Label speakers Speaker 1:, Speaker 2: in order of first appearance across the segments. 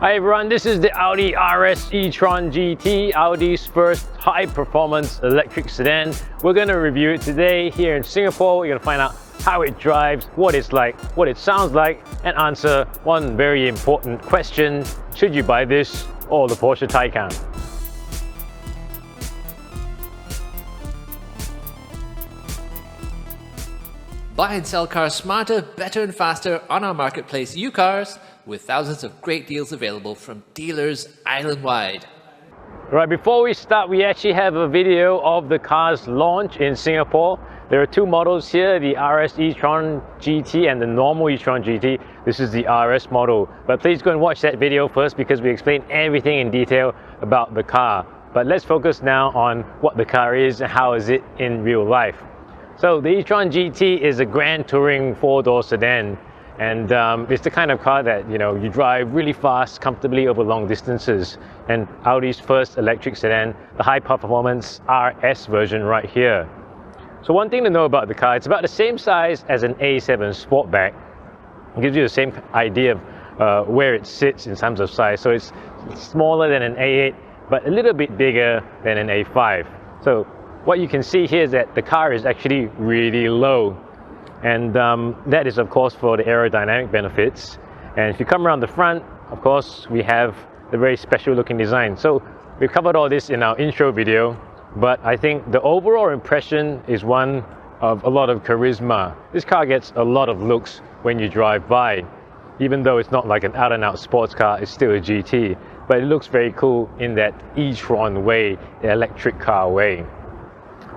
Speaker 1: Hi everyone, this is the Audi RS E-Tron GT, Audi's first high-performance electric sedan. We're going to review it today here in Singapore. We're going to find out how it drives, what it's like, what it sounds like, and answer one very important question: should you buy this or the Porsche Taycan?
Speaker 2: Buy and sell cars smarter, better and faster on our marketplace UCars, with thousands of great deals available from dealers island-wide.
Speaker 1: Right, before we start, we actually have a video of the car's launch in Singapore. There are two models here, the RS E-Tron GT and the normal E-Tron GT. This is the RS model. But please go and watch that video first because we explain everything in detail about the car. But let's focus now on what the car is and how is it in real life. So the E-Tron GT is a grand touring four-door sedan, and it's the kind of car that you drive really fast, comfortably over long distances. And Audi's first electric sedan, the high-performance RS version right here. So one thing to know about the car, it's about the same size as an A7 Sportback. It gives you the same idea of where it sits in terms of size. So it's smaller than an A8, but a little bit bigger than an A5. So what you can see here is that the car is actually really low, and that is of course for the aerodynamic benefits. And if you come around the front, of course we have the very special looking design. So we've covered all this in our intro video, but I think the overall impression is one of a lot of charisma. This car gets a lot of looks when you drive by. Even though it's not like an out and out sports car, it's still a GT, but it looks very cool in that E-Tron way, the electric car way.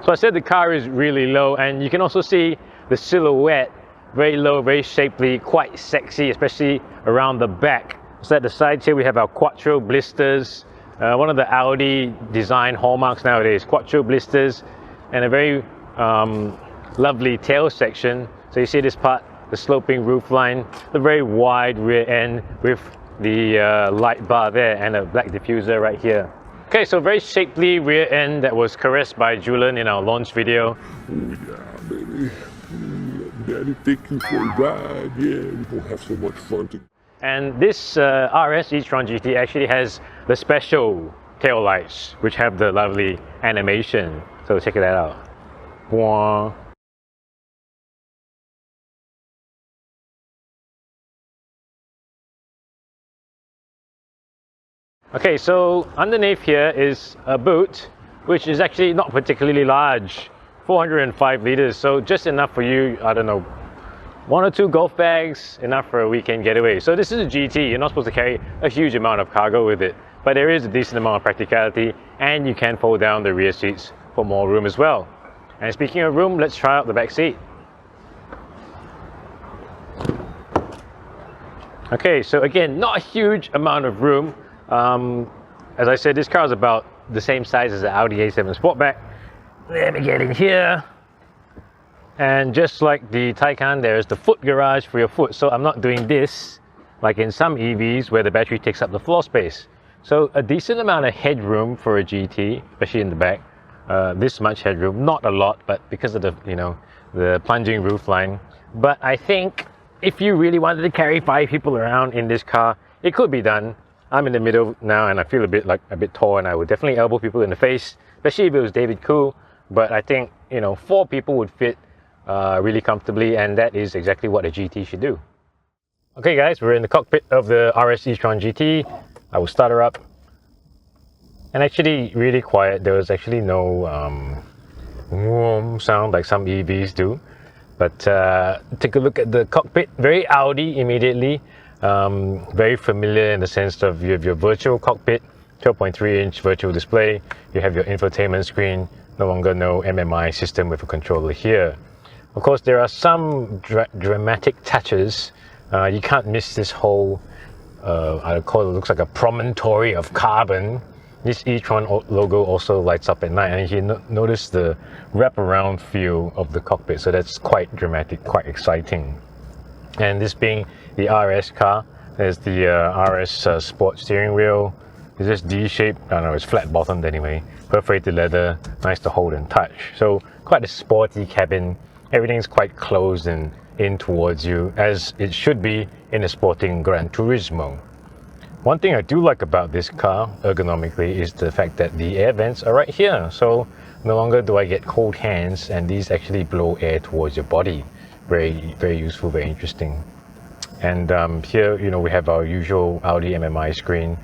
Speaker 1: So I said the car is really low, and you can also see the silhouette, very low, very shapely, quite sexy, especially around the back. So at the sides here we have our Quattro blisters, one of the Audi design hallmarks nowadays, Quattro blisters, and a very lovely tail section. So you see this part, the sloping roofline, the very wide rear end with the light bar there and a black diffuser right here. Okay, so very shapely rear end that was caressed by Julian in our launch video.
Speaker 3: Oh yeah, baby. Daddy, take you for a ride. Yeah, we're gonna have so much fun together.
Speaker 1: And this RS E-Tron GT actually has the special tail lights, which have the lovely animation. So check that out. Wah. Okay, so underneath here is a boot, which is actually not particularly large, 405 liters, so just enough for you, I don't know, one or two golf bags, enough for a weekend getaway. So this is a GT, you're not supposed to carry a huge amount of cargo with it, but there is a decent amount of practicality, and you can fold down the rear seats for more room as well. And speaking of room, let's try out the back seat. Okay, so again, not a huge amount of room. As I said, this car is about the same size as the Audi A7 Sportback. Let me get in here. And just like the Taycan, there is the foot garage for your foot. So I'm not doing this like in some EVs where the battery takes up the floor space. So a decent amount of headroom for a GT, especially in the back. This much headroom, not a lot, but because of the the plunging roofline. But I think if you really wanted to carry 5 people around in this car, it could be done. I'm in the middle now and I feel a bit tall, and I would definitely elbow people in the face, especially if it was David Cool. But I think 4 people would fit really comfortably, and that is exactly what a GT should do. Okay guys, we're in the cockpit of the RS E-Tron GT. I will start her up, and actually really quiet. There was actually no sound like some EVs do. But take a look at the cockpit, very Audi immediately. Very familiar in the sense of you have your virtual cockpit, 12.3-inch virtual display. You have your infotainment screen, no longer no MMI system with a controller here. Of course, there are some dramatic touches. You can't miss this whole, I call it, looks like a promontory of carbon. This E-Tron logo also lights up at night, and you notice the wraparound feel of the cockpit, so that's quite dramatic, quite exciting. And this being the RS car, there's the RS sport steering wheel. It's just D-shaped, I don't know, it's flat bottomed anyway. Perforated leather, nice to hold and touch. So quite a sporty cabin. Everything's quite closed and in towards you, as it should be in a sporting Gran Turismo. One thing I do like about this car ergonomically is the fact that the air vents are right here. So no longer do I get cold hands, and these actually blow air towards your body. Very, very useful, very interesting. And here, you know, we have our usual Audi MMI screen.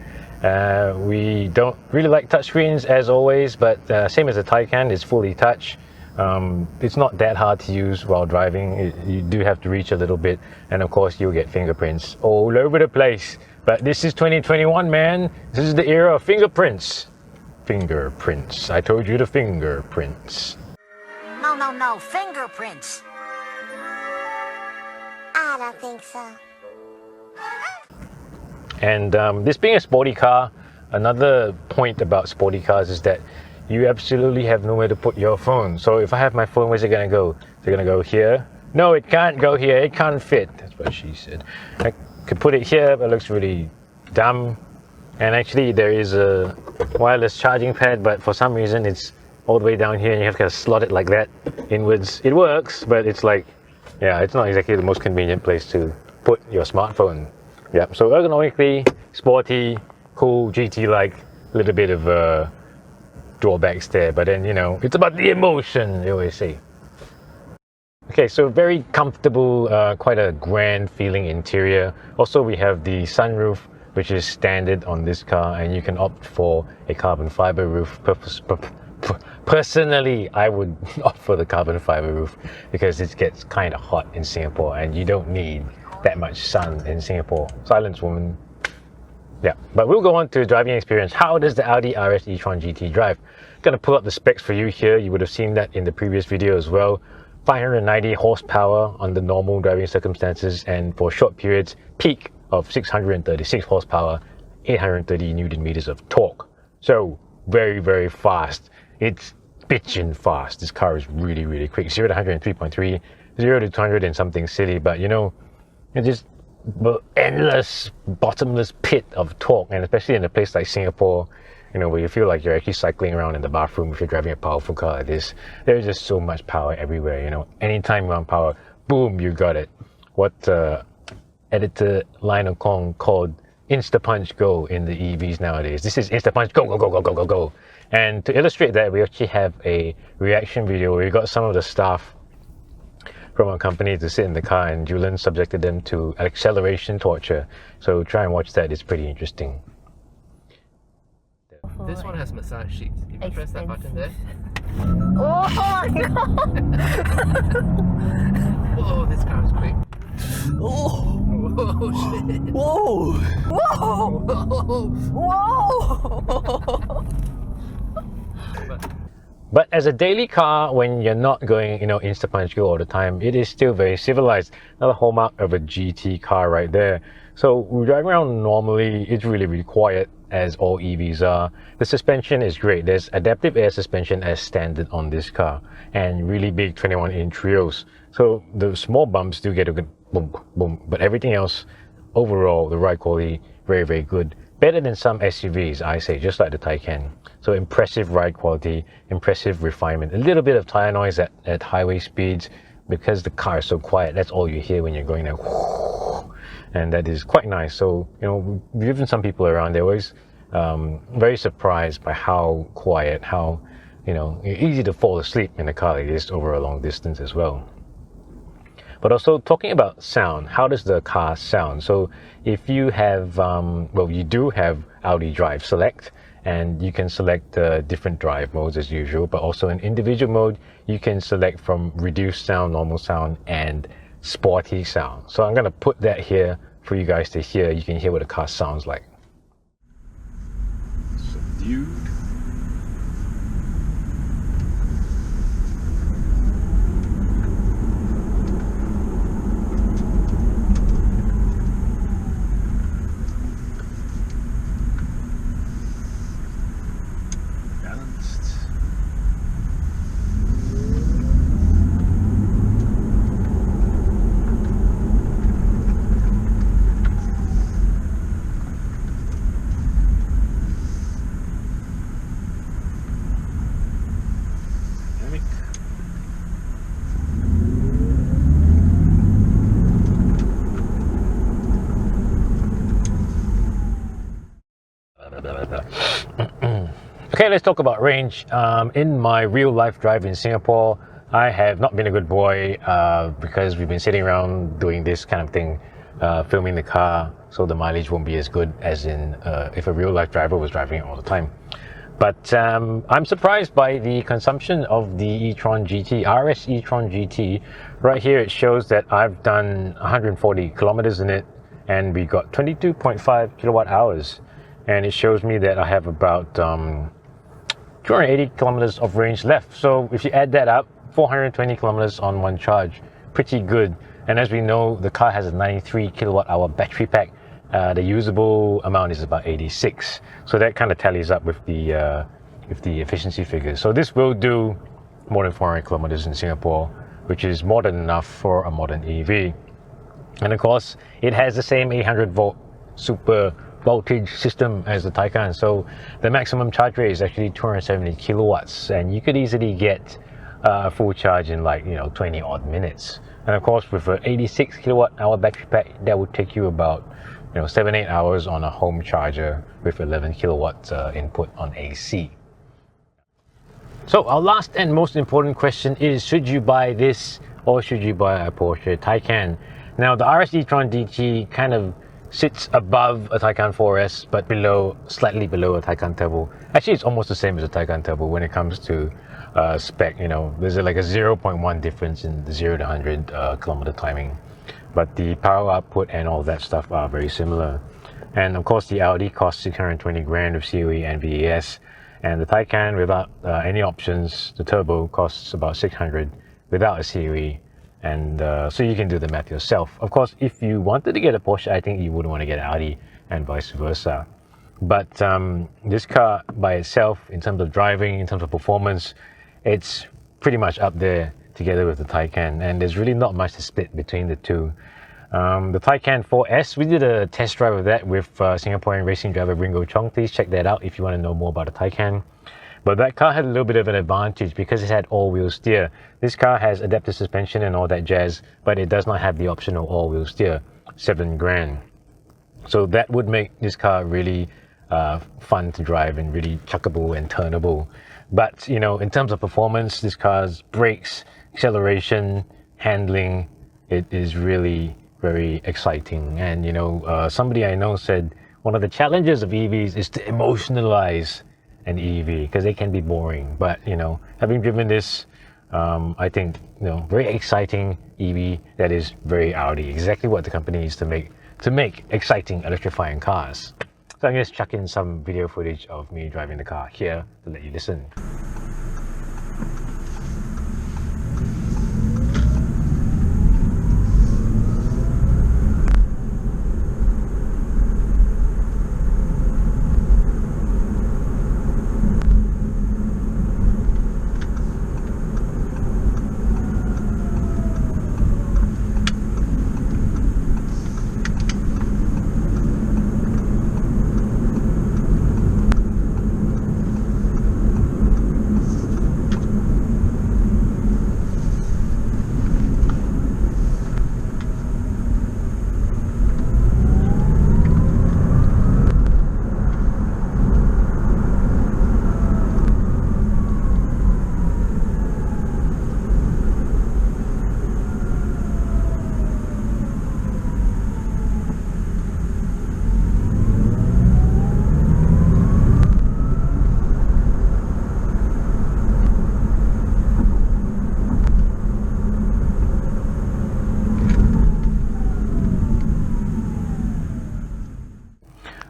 Speaker 1: We don't really like touchscreens as always, but same as the Taycan, it's fully touch. It's not that hard to use while driving. You do have to reach a little bit, and of course you'll get fingerprints all over the place. But this is 2021, man. This is the era of fingerprints. Fingerprints. I told you the fingerprints.
Speaker 4: No, fingerprints. I don't think so.
Speaker 1: And this being a sporty car, another point about sporty cars is that you absolutely have nowhere to put your phone. So if I have my phone, where's it gonna go? Is it gonna go here? No, it can't go here. It can't fit. That's what she said. I could put it here, but it looks really dumb. And actually, there is a wireless charging pad, but for some reason, it's all the way down here, and you have to slot it like that inwards. It works, but it's like, yeah, it's not exactly the most convenient place to put your smartphone. Yeah, so ergonomically, sporty, cool, GT-like, a little bit of drawbacks there, but then, you know, it's about the emotion, they always say. Okay, so very comfortable, quite a grand feeling interior. Also, we have the sunroof, which is standard on this car, and you can opt for a carbon fiber roof. Personally, I would opt for the carbon fiber roof because it gets kind of hot in Singapore, and you don't need that much sun in Singapore. Silence, woman. Yeah, but we'll go on to driving experience. How does the Audi RS e-Tron GT drive? Gonna pull up the specs for you here. You would have seen that in the previous video as well. 590 horsepower under normal driving circumstances, and for short periods, peak of 636 horsepower, 830 Newton meters of torque. So very, very fast. It's bitchin' fast. This car is really, really quick. 0 to 103.3, 0 to 200 and something silly, but you know, it's just endless, bottomless pit of torque, and especially in a place like Singapore, you know, where you feel like you're actually cycling around in the bathroom if you're driving a powerful car like this. There's just so much power everywhere, you know. Anytime you want power, boom, you got it. What editor Lionel called Insta-Punch Go in the EVs nowadays. This is Insta-Punch Go, go, go, go, go, go, go. And to illustrate that, we actually have a reaction video where we got some of the staff from our company to sit in the car, and Julian subjected them to acceleration torture. So try and watch that, it's pretty interesting.
Speaker 2: This one has massage sheets. If you press that button there.
Speaker 4: Oh my god!
Speaker 2: Whoa, this car is quick.
Speaker 5: Oh!
Speaker 2: Whoa, shit.
Speaker 5: Whoa!
Speaker 2: Whoa!
Speaker 5: Whoa!
Speaker 1: But as a daily car, when you're not going, you know, Insta-Punch Go all the time, it is still very civilized. Another hallmark of a GT car right there. So we're driving around normally, it's really, really quiet, as all EVs are. The suspension is great. There's adaptive air suspension as standard on this car, and really big 21-inch trios. So the small bumps do get a good boom, boom, but everything else, overall, the ride quality, very, very good. Better than some SUVs, I say, just like the Taycan. So impressive ride quality, impressive refinement. A little bit of tire noise at highway speeds, because the car is so quiet. That's all you hear when you're going there. And that is quite nice. So, you know, we've driven some people around, they're always very surprised by how quiet, how, you know, easy to fall asleep in a car like this over a long distance as well. But also talking about sound, how does the car sound? So if you have, well, you do have Audi Drive Select, and you can select different drive modes as usual, but also in individual mode, you can select from reduced sound, normal sound, and sporty sound. So I'm going to put that here for you guys to hear. You can hear what the car sounds like.
Speaker 3: Subdued.
Speaker 1: Okay, let's talk about range. In my real life drive in Singapore, I have not been a good boy because we've been sitting around doing this kind of thing, filming the car, so the mileage won't be as good as in if a real life driver was driving it all the time. But I'm surprised by the consumption of the E-Tron GT, RS E-Tron GT. Right here it shows that I've done 140 kilometers in it, and we got 22.5 kilowatt hours. And it shows me that I have about 280 kilometers of range left. So if you add that up, 420 kilometers on one charge, pretty good. And as we know, the car has a 93 kilowatt hour battery pack. The usable amount is about 86. So that kind of tallies up with the efficiency figures. So this will do more than 400 kilometers in Singapore, which is more than enough for a modern EV. And of course, it has the same 800 volt super voltage system as the Taycan. So the maximum charge rate is actually 270 kilowatts, and you could easily get a full charge in 20 odd minutes. And of course, with an 86 kilowatt hour battery pack, that would take you about 7-8 hours on a home charger with 11 kilowatt input on AC. So our last and most important question is, should you buy this or should you buy a Porsche Taycan? Now the RS E-Tron GT kind of sits above a Taycan 4S, but slightly below a Taycan Turbo. Actually, it's almost the same as a Taycan Turbo when it comes to spec. There's like a 0.1 difference in the 0 to 100 kilometer timing, but the power output and all that stuff are very similar. And of course, the Audi costs 620 grand with COE and VAS, and the Taycan without any options, the Turbo, costs about 600 without a COE. And so you can do the math yourself. Of course, if you wanted to get a Porsche, I think you would want to get an Audi and vice versa. But this car by itself, in terms of driving, in terms of performance, it's pretty much up there together with the Taycan. And there's really not much to split between the two. The Taycan 4S, we did a test drive of that with Singaporean racing driver Ringo Chong. Please check that out if you want to know more about the Taycan. But that car had a little bit of an advantage because it had all-wheel steer. This car has adaptive suspension and all that jazz, but it does not have the optional all-wheel steer, 7 grand. So that would make this car really fun to drive and really chuckable and turnable. But in terms of performance, this car's brakes, acceleration, handling, it is really very exciting. And somebody I know said one of the challenges of EVs is to emotionalize an EV because they can be boring. But having driven this, I think very exciting EV that is very Audi, exactly what the company needs to make exciting electrifying cars. So I'm going to chuck in some video footage of me driving the car here to let you listen.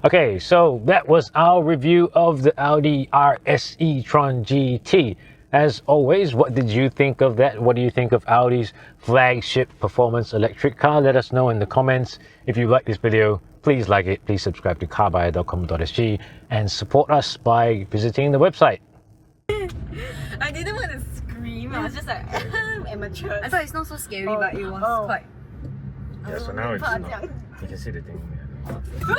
Speaker 1: Okay, so that was our review of the Audi RS E-Tron GT. As always, what did you think of that? What do you think of Audi's flagship performance electric car? Let us know in the comments. If you like this video, please like it, please subscribe to carbuyer.com.sg and support us by visiting the website.
Speaker 6: I didn't want to scream. I was just like, amateur. I thought it's not so scary, but it was quite.
Speaker 1: Yeah, so now it's not. You can see the thing there.